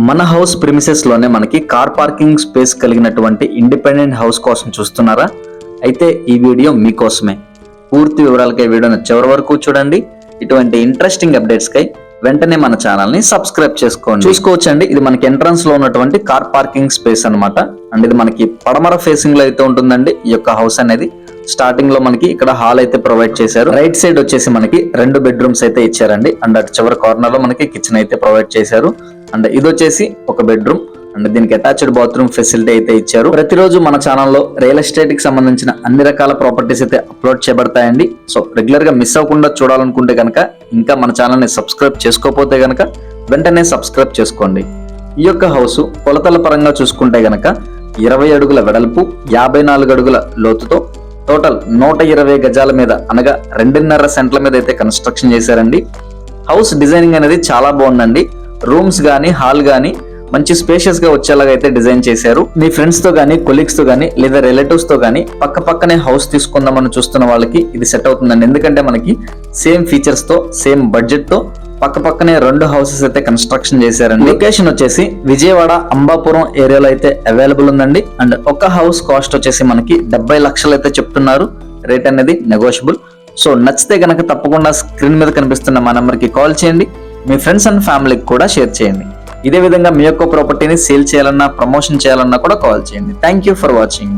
మన house premises లోనే మనకి కార్ పార్కింగ్ స్పేస్ కలిగినటువంటి ఇండిపెండెంట్ హౌస్ కోసం చూస్తున్నారా? అయితే ఈ వీడియో మీకోసమే. పూర్తి వివరాలకై వీడియోని చివరి వరకు చూడండి. ఇటువంటి ఇంట్రెస్టింగ్ అప్డేట్స్ కై వెంటనే మన ఛానల్ ని సబ్స్క్రైబ్ చేసుకోండి. చూసుకోవచ్చండి, ఇది మనకి ఎంట్రన్స్ లో ఉన్నటువంటి కార్ పార్కింగ్ స్పేస్ అన్నమాట. అండ్ ఇది మనకి పడమర ఫేసింగ్ లో అయితే ఉంటుందండి ఈ యొక్క హౌస్ అనేది. స్టార్టింగ్ లో మనకి ఇక్కడ హాల్ అయితే ప్రొవైడ్ చేశారు. రైట్ సైడ్ వచ్చేసి మనకి 2 బెడ్రూమ్స్ అయితే ఇచ్చారండి. అండ్ అటు చివరి కార్నర్ లో మనకి కిచెన్ అయితే ప్రొవైడ్ చేశారు. అండ్ ఇది వచ్చేసి ఒక బెడ్రూమ్. అండ్ దీనికి అటాచ్డ్ బాత్రూమ్ ఫెసిలిటీ అయితే ఇచ్చారు. ప్రతిరోజు మన ఛానల్లో రియల్ ఎస్టేట్ కి సంబంధించిన అన్ని రకాల ప్రాపర్టీస్ అయితే అప్లోడ్ చేయబడతాయండి. సో రెగ్యులర్ గా మిస్ అవ్వకుండా చూడాలనుకుంటే కనుక, ఇంకా మన ఛానల్ ని సబ్స్క్రైబ్ చేసుకోకపోతే గనక వెంటనే సబ్స్క్రైబ్ చేసుకోండి. ఈ యొక్క హౌస్ కొలతల పరంగా చూసుకుంటే గనక 20 అడుగుల వెడల్పు, 54 అడుగుల లోతుతో టోటల్ 120 గజాల మీద అనగా 2.5 సెంట్ల మీద అయితే కన్స్ట్రక్షన్ చేశారండి. హౌస్ డిజైనింగ్ అనేది చాలా బాగుందండి. రూమ్స్ గానీ, హాల్ గానీ మంచి స్పేషియస్ గా వచ్చేలాగా అయితే డిజైన్ చేశారు. మీ ఫ్రెండ్స్ తో గానీ, కొలీగ్స్ తో గానీ, లేదా రిలేటివ్స్ తో గానీ పక్కనే హౌస్ తీసుకుందామని చూస్తున్న వాళ్ళకి ఇది సెట్ అవుతుందండి. ఎందుకంటే మనకి సేమ్ ఫీచర్స్ తో, సేమ్ బడ్జెట్ తో పక్కనే 2 హౌసెస్ అయితే కన్స్ట్రక్షన్ చేశారండి. లొకేషన్ వచ్చేసి విజయవాడ అంబాపురం ఏరియాలో అయితే అవైలబుల్ ఉందండి. అండ్ ఒక హౌస్ కాస్ట్ వచ్చేసి మనకి 70 లక్షలు అయితే చెప్తున్నారు. రేట్ అనేది నెగోషియబుల్. సో నచ్చితే గనక తప్పకుండా స్క్రీన్ మీద కనిపిస్తున్న మా నెంబర్ కి కాల్ చేయండి. మీ ఫ్రెండ్స్ అండ్ ఫ్యామిలీకి కూడా షేర్ చేయండి. ఇదే విధంగా మీ యొక్క ప్రాపర్టీని సేల్ చేయాలన్నా, ప్రమోషన్ చేయాలన్నా కూడా కాల్ చేయండి. Thank you for watching.